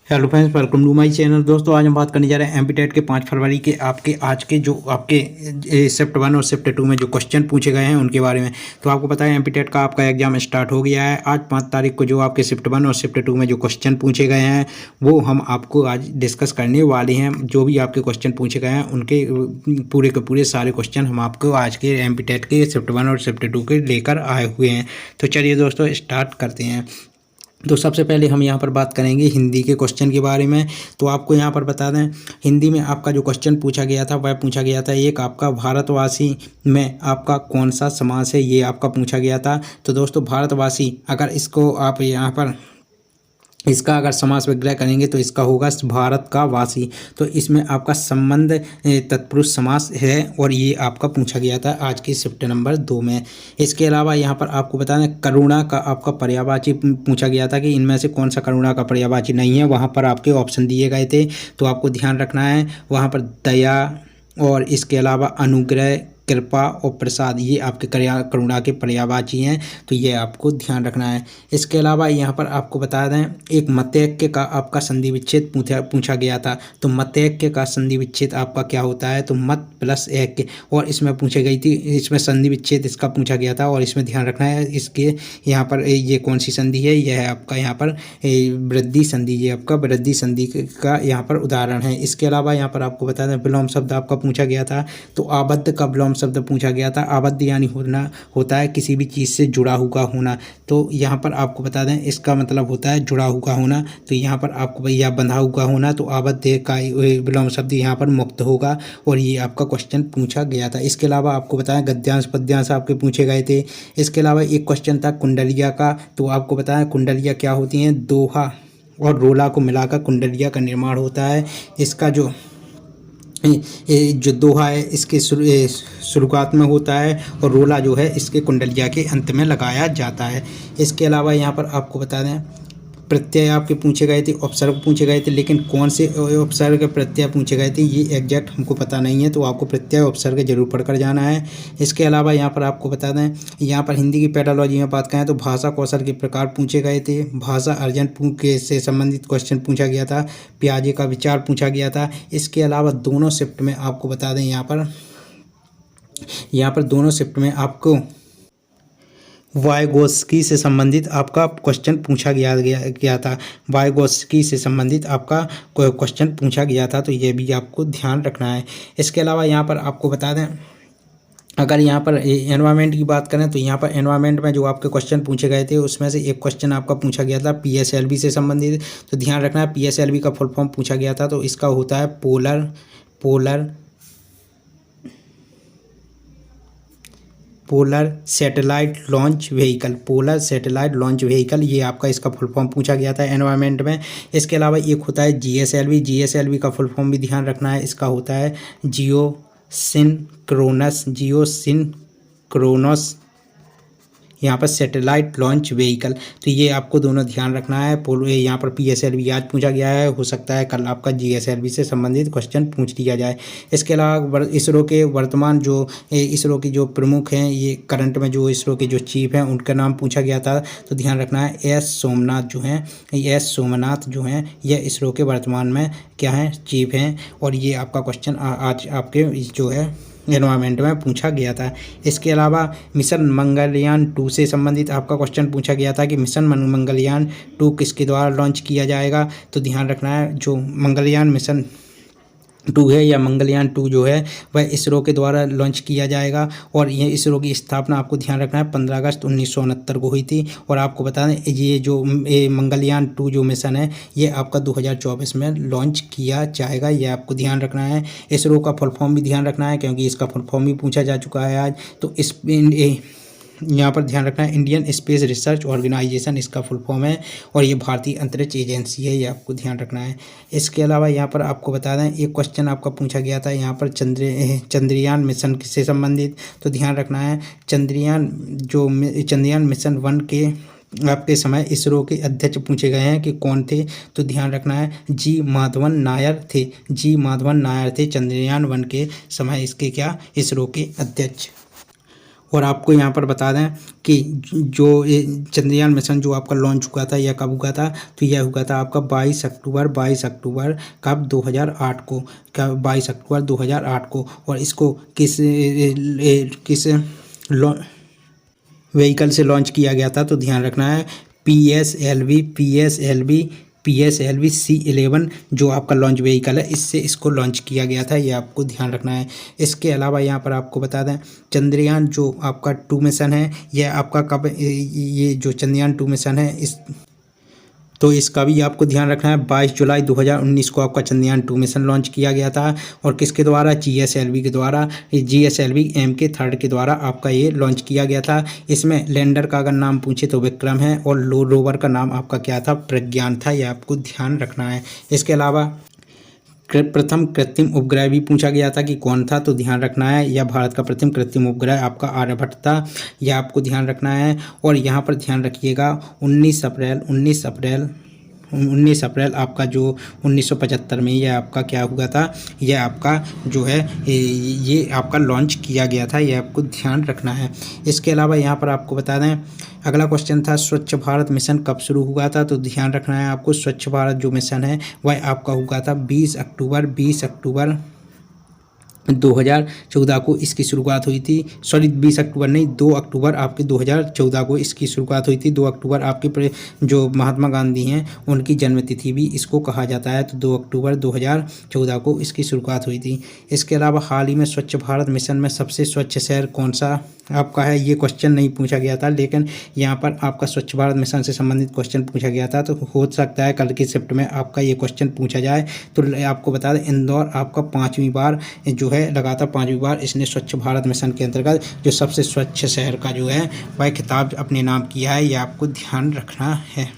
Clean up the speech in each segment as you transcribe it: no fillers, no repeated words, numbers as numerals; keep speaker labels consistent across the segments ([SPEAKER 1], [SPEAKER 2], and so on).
[SPEAKER 1] Hello friends, welcome to my channel. दोस्तों, आज हम बात करने जा रहे हैं एमपीटेट के 5 फरवरी के आज के जो आपके शिफ्ट 1 और शिफ्ट 2 में जो क्वेश्चन पूछे गए हैं उनके बारे में। तो आपको पता है एमपीटेट का आपका एग्जाम स्टार्ट हो गया है। आज 5 तारीख को जो आपके शिफ्ट 1 और शिफ्ट 2 में जो क्वेश्चन पूछे गए हैं वो हम आपको आज डिस्कस करने वाले हैं। जो भी आपके क्वेश्चन पूछे गए हैं उनके पूरे के पूरे सारे क्वेश्चन हम आपको आज के एमपीटेट के शिफ्ट 1 और शिफ्ट 2 के लेकर आए हुए हैं। तो चलिए दोस्तों, स्टार्ट करते हैं। तो सबसे पहले हम यहाँ पर बात करेंगे हिंदी के क्वेश्चन के बारे में। तो आपको यहाँ पर बता दें, हिंदी में आपका जो क्वेश्चन पूछा गया था वह पूछा गया था, एक आपका भारतवासी में आपका कौन सा समास है, ये आपका पूछा गया था। तो दोस्तों, भारतवासी अगर इसको आप यहाँ पर इसका अगर समास विग्रह करेंगे तो इसका होगा भारत का वासी। तो इसमें आपका संबंध तत्पुरुष समास है और ये आपका पूछा गया था आज के शिफ्ट नंबर 2 में। इसके अलावा यहाँ पर आपको बता दें, करुणा का आपका पर्यायवाची पूछा गया था कि इनमें से कौन सा करुणा का पर्यायवाची नहीं है। वहाँ पर आपके ऑप्शन दिए गए थे, तो आपको ध्यान रखना है। वहाँ पर दया और इसके अलावा अनुग्रह, कृपा और प्रसाद, ये आपके करुणा के पर्यायवाची हैं। तो ये आपको ध्यान रखना है। इसके अलावा यहाँ पर आपको बता दें, एक मतैक्य का आपका संधि विच्छेद पूछा गया था। तो मतैक्य का संधि विच्छेद आपका क्या होता है, तो मत प्लस ऐक्य, और इसमें पूछी गई थी, इसमें संधि विच्छेद इसका पूछा गया था। और इसमें ध्यान रखना है, इसके यहाँ पर ये कौन सी संधि है, यह है आपका यहाँ पर वृद्धि संधि, ये आपका वृद्धि संधि का यहाँ पर उदाहरण है। इसके अलावा यहाँ पर आपको बता दें, विलोम शब्द आपका पूछा गया था। तो आबद्ध का विलोम शब्द पूछा गया था। आबद्ध यानी होता है किसी भी चीज़ से जुड़ा हुआ होना। तो यहाँ पर आपको बता दें, इसका मतलब होता है जुड़ा हुआ होना। तो यहाँ पर आपको भैया बंधा हुआ होना, तो आबद्ध का विलोम शब्द यहाँ पर मुक्त होगा। और ये आपका क्वेश्चन पूछा गया था। इसके अलावा आपको बताएं, गद्यांश पद्यांश आपके पूछे गए थे। इसके अलावा एक क्वेश्चन था कुंडलिया का। तो आपको बताएं कुंडलिया क्या होती हैं, दोहा और रोला को मिलाकर कुंडलिया का निर्माण होता है। इसका जो दोहा है इसके शुरुआत में होता है और रोला जो है इसके कुंडलिया के अंत में लगाया जाता है। इसके अलावा यहाँ पर आपको बता दें, प्रत्यय आपके पूछे गए थे, उपसर्ग पूछे गए थे, लेकिन कौन से उपसर्ग प्रत्यय पूछे गए थे ये एग्जैक्ट हमको पता नहीं है। तो आपको प्रत्यय उपसर्ग जरूर पढ़कर जाना है। इसके अलावा यहाँ पर आपको बता दें, यहाँ पर हिंदी की पेडालॉजी में बात करें तो भाषा कौशल के प्रकार पूछे गए थे। भाषा अर्जन के से संबंधित क्वेश्चन पूछा गया था। प्याजे का विचार पूछा गया था। इसके अलावा दोनों शिफ्ट में आपको बता दें, यहाँ पर दोनों शिफ्ट में आपको वायगोत्स्की से संबंधित आपका क्वेश्चन पूछा गया था। वायगोत्स्की से संबंधित आपका क्वेश्चन पूछा गया था। तो ये भी आपको ध्यान रखना है। इसके अलावा यहाँ पर आपको बता दें, अगर यहाँ पर एनवायरनमेंट की बात करें तो यहाँ पर एनवायरनमेंट में जो आपके क्वेश्चन पूछे गए थे उसमें से एक क्वेश्चन आपका पूछा गया था पीएसएलवी से संबंधित। तो ध्यान रखना है, पीएसएलवी का फुल फॉर्म पूछा गया था। तो इसका होता है polar satellite launch vehicle. Polar satellite launch vehicle, ये आपका इसका फुल फॉर्म पूछा गया था एनवायरनमेंट में। इसके अलावा एक होता है जीएसएलवी। जीएसएलवी का फुल फॉर्म भी ध्यान रखना है। इसका होता है जियोसिंक्रोनस यहाँ पर सैटेलाइट लॉन्च व्हीकल। तो ये आपको दोनों ध्यान रखना है। यहाँ पर पीएसएलवी आज पूछा गया है, हो सकता है कल आपका जीएसएलवी से संबंधित क्वेश्चन पूछ लिया जाए। इसके अलावा इसरो के वर्तमान जो इसरो के जो प्रमुख हैं, ये करंट में जो इसरो के जो चीफ हैं उनका नाम पूछा गया था। तो ध्यान रखना है, एस सोमनाथ जो हैं ये इसरो के वर्तमान में क्या हैं, चीफ हैं। और ये आपका क्वेश्चन आज आपके जो है एनवायरनमेंट में पूछा गया था। इसके अलावा मिशन मंगलयान 2 से संबंधित आपका क्वेश्चन पूछा गया था कि मिशन मंगलयान 2 किसके द्वारा लॉन्च किया जाएगा। तो ध्यान रखना है, जो मंगलयान मिशन 2 है या मंगलयान 2 जो है वह इसरो के द्वारा लॉन्च किया जाएगा। और ये इसरो की स्थापना आपको ध्यान रखना है 15 अगस्त 1969 को हुई थी। और आपको बता दें, ये जो मंगलयान 2 जो मिशन है ये आपका 2024 में लॉन्च किया जाएगा। ये आपको ध्यान रखना है। इसरो का फुल फॉर्म भी ध्यान रखना है, क्योंकि इसका फुल फॉर्म भी पूछा जा चुका है आज। तो यहाँ पर ध्यान रखना है, इंडियन स्पेस रिसर्च ऑर्गेनाइजेशन इसका फुल फॉर्म है। और ये भारतीय अंतरिक्ष एजेंसी है, ये आपको ध्यान रखना है। इसके अलावा यहाँ पर आपको बता दें, एक क्वेश्चन आपका पूछा गया था यहाँ पर चंद्रयान मिशन से संबंधित। तो ध्यान रखना है, चंद्रयान मिशन 1 के आपके समय इसरो के अध्यक्ष पूछे गए हैं कि कौन थे। तो ध्यान रखना है, जी माधवन नायर थे। चंद्रयान 1 के समय इसके क्या इसरो के अध्यक्ष। और आपको यहाँ पर बता दें कि जो ये चंद्रयान मिशन जो आपका लॉन्च हुआ था, यह कब हुआ था, तो यह हुआ था आपका 22 अक्टूबर कब 2008 को, 22 अक्टूबर 2008 को। और इसको किस व्हीकल से लॉन्च किया गया था, तो ध्यान रखना है PSLV C11 जो आपका लॉन्च व्हीकल है, इससे इसको लॉन्च किया गया था, ये आपको ध्यान रखना है। इसके अलावा यहाँ पर आपको बता दें चंद्रयान जो आपका 2 मिशन है, यह आपका कब, ये जो चंद्रयान 2 मिशन है तो इसका भी आपको ध्यान रखना है। 22 जुलाई 2019 को आपका चंद्रयान 2 मिशन लॉन्च किया गया था। और किसके द्वारा, GSLV के द्वारा, GSLV MK3 के द्वारा आपका ये लॉन्च किया गया था। इसमें लैंडर का अगर नाम पूछे तो विक्रम है, और रोवर का नाम आपका क्या था, प्रज्ञान था, यह आपको ध्यान रखना है। इसके अलावा प्रथम कृत्रिम उपग्रह भी पूछा गया था कि कौन था, तो ध्यान रखना है यह भारत का प्रथम कृत्रिम उपग्रह आपका आर्यभट्ट था, यह आपको ध्यान रखना है। और यहाँ पर ध्यान रखिएगा 19 अप्रैल आपका जो 1975 में यह आपका क्या हुआ था, यह आपका जो है ये आपका लॉन्च किया गया था, यह आपको ध्यान रखना है। इसके अलावा यहाँ पर आपको बता दें अगला क्वेश्चन था स्वच्छ भारत मिशन कब शुरू हुआ था, तो ध्यान रखना है आपको स्वच्छ भारत जो मिशन है वह आपका हुआ था 20 अक्टूबर 2014 को इसकी शुरुआत हुई थी। सॉरी 20 अक्टूबर नहीं, 2 अक्टूबर आपके 2014 को इसकी शुरुआत हुई थी। 2 अक्टूबर आपके जो महात्मा गांधी हैं उनकी जन्मतिथि भी इसको कहा जाता है, तो 2 अक्टूबर 2014 को इसकी शुरुआत हुई थी। इसके अलावा हाल ही में स्वच्छ भारत मिशन में सबसे स्वच्छ शहर कौन सा आपका है, ये क्वेश्चन नहीं पूछा गया था, लेकिन यहाँ पर आपका स्वच्छ भारत मिशन से संबंधित क्वेश्चन पूछा गया था, तो हो सकता है कल की शिफ्ट में आपका ये क्वेश्चन पूछा जाए। तो आपको बता दें इंदौर आपका 5वीं बार जो है लगातार 5वीं बार इसने स्वच्छ भारत मिशन के अंतर्गत जो सबसे स्वच्छ शहर का जो है वह खिताब अपने नाम किया है, यह आपको ध्यान रखना है।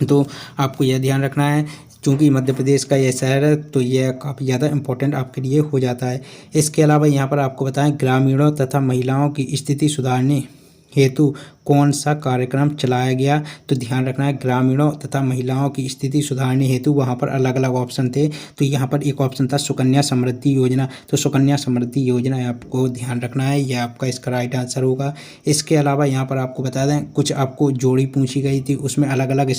[SPEAKER 1] तो आपको यह ध्यान रखना है क्योंकि मध्य प्रदेश का यह शहर है, तो यह काफ़ी ज़्यादा इम्पोर्टेंट आपके लिए हो जाता है। इसके अलावा यहाँ पर आपको बताएं ग्रामीणों तथा महिलाओं की स्थिति सुधारने हेतु कौन सा कार्यक्रम चलाया गया, तो ध्यान रखना है ग्रामीणों तथा महिलाओं की स्थिति सुधारने हेतु वहाँ पर अलग अलग ऑप्शन थे। तो यहाँ पर एक ऑप्शन था सुकन्या समृद्धि योजना, तो सुकन्या समृद्धि योजना आपको ध्यान रखना है, यह आपका इसका राइट आंसर होगा। इसके अलावा यहाँ पर आपको बता दें कुछ आपको जोड़ी पूछी गई थी, उसमें अलग अलग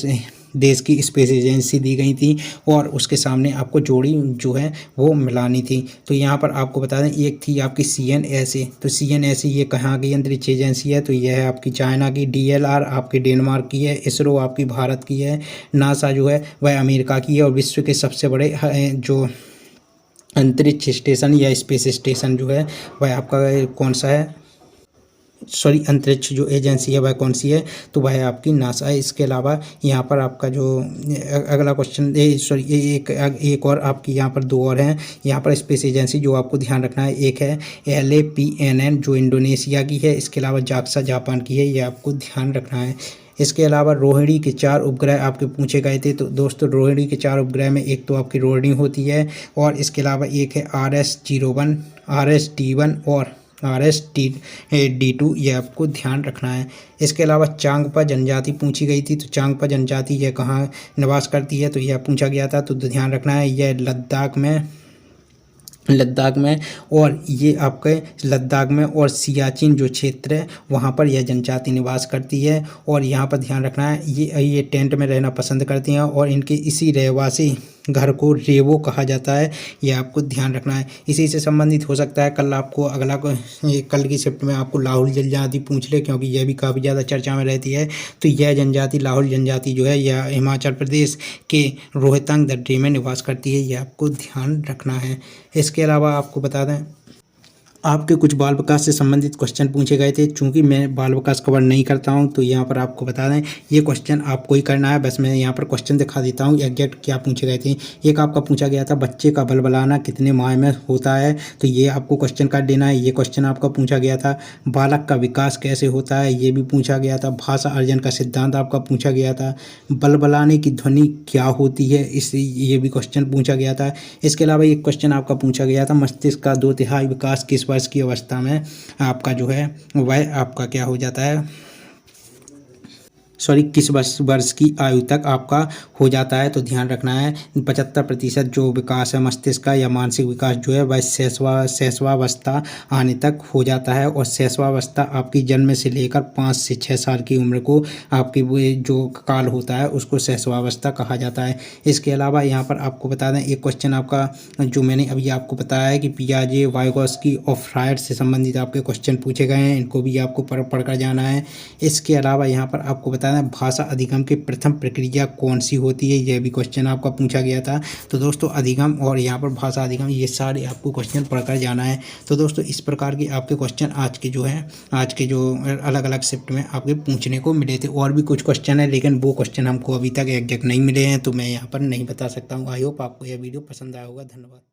[SPEAKER 1] देश की स्पेस एजेंसी दी गई थी और उसके सामने आपको जोड़ी जो है वो मिलानी थी। तो यहाँ पर आपको बता दें एक थी आपकी CNSA, तो CNSA ये कहाँ की अंतरिक्ष एजेंसी है, तो यह है आपकी चाइना की, DLR आपकी डेनमार्क की है, इसरो आपकी भारत की है, नासा जो है वह अमेरिका की है, और विश्व के सबसे बड़े जो अंतरिक्ष स्टेशन या स्पेस स्टेशन जो है वह आपका कौन सा है, सॉरी अंतरिक्ष जो एजेंसी है वह कौन सी है, तो वह है आपकी नासा है। इसके अलावा यहाँ पर आपका जो अगला क्वेश्चन सॉरी एक और आपकी यहाँ पर 2 और हैं। यहाँ पर स्पेस एजेंसी जो आपको ध्यान रखना है, एक है LAPNN जो इंडोनेशिया की है, इसके अलावा जाक्सा जापान की है, ये आपको ध्यान रखना है। इसके अलावा रोहिणी के 4 उपग्रह आपके पूछे गए थे, तो दोस्तों रोहिणी के 4 उपग्रह में एक तो आपकी रोहिणी होती है, और इसके अलावा एक है RS-01, RS-D1 और RS-D2, ये आपको ध्यान रखना है। इसके अलावा चांगपा जनजाति पूछी गई थी, तो चांगपा जनजाति यह कहाँ निवास करती है, तो यह पूछा गया था, तो ध्यान रखना है यह लद्दाख में और ये आपके लद्दाख में और सियाचिन जो क्षेत्र है वहाँ पर यह जनजाति निवास करती है। और यहाँ पर ध्यान रखना है ये टेंट में रहना पसंद करती हैं और इनके इसी रहवासी घर को रेवो कहा जाता है, यह आपको ध्यान रखना है। इसी से संबंधित हो सकता है कल आपको कल की शिफ्ट में आपको लाहुल जनजाति पूछ ले, क्योंकि यह भी काफ़ी ज़्यादा चर्चा में रहती है। तो यह जनजाति लाहुल जनजाति जो है यह हिमाचल प्रदेश के रोहतांग दर्रे में निवास करती है, यह आपको ध्यान रखना है। इसके अलावा आपको बता दें आपके कुछ बाल विकास से संबंधित क्वेश्चन पूछे गए थे, चूंकि मैं बाल विकास कवर नहीं करता हूं तो यहाँ पर आपको बता दें ये क्वेश्चन आपको ही करना है। बस मैं यहाँ पर क्वेश्चन दिखा देता हूँ एग्जैक्ट क्या पूछे गए थे। एक आपका पूछा गया था बच्चे का बलबलाना कितने माह में होता है, तो ये आपको क्वेश्चन काट देना है, ये क्वेश्चन आपका पूछा गया था। बालक का विकास कैसे होता है, ये भी पूछा गया था। भाषा अर्जन का सिद्धांत आपका पूछा गया था। बलबलाने की ध्वनि क्या होती है, ये भी क्वेश्चन पूछा गया था। इसके अलावा एक क्वेश्चन आपका पूछा गया था मस्तिष्क का 2/3 विकास किस वर्ष की अवस्था में आपका जो है वह आपका क्या हो जाता है, किस वर्ष की आयु तक आपका हो जाता है। तो ध्यान रखना है 75% जो विकास है मस्तिष्क का या मानसिक विकास जो है वह शैशवावस्था आने तक हो जाता है। और शैशवावस्था आपकी जन्म से लेकर 5 से 6 साल की उम्र को आपकी वो जो काल होता है उसको शैशवावस्था कहा जाता है। इसके अलावा यहाँ पर आपको बता दें एक क्वेश्चन आपका जो मैंने अभी आपको बताया है कि पियाजे, वाइगोत्स्की और फ्रायड से संबंधित आपके क्वेश्चन पूछे गए हैं, इनको भी आपको पढ़ कर जाना है। इसके अलावा यहाँ पर आपको बताना है भाषा अधिगम की प्रथम प्रक्रिया कौन सी होती है, यह भी क्वेश्चन आपका पूछा गया था। तो दोस्तों अधिगम और यहाँ पर भाषा अधिगम ये सारे आपको क्वेश्चन पढ़कर जाना है। तो दोस्तों इस प्रकार के आपके क्वेश्चन आज के जो अलग अलग शिफ्ट में आपके पूछने को मिले थे। और भी कुछ क्वेश्चन है लेकिन वो क्वेश्चन हमको अभी तक एग्जैक्ट नहीं मिले हैं तो मैं यहाँ पर नहीं बता सकता हूँ। आई होप आपको यह वीडियो पसंद आया होगा। धन्यवाद।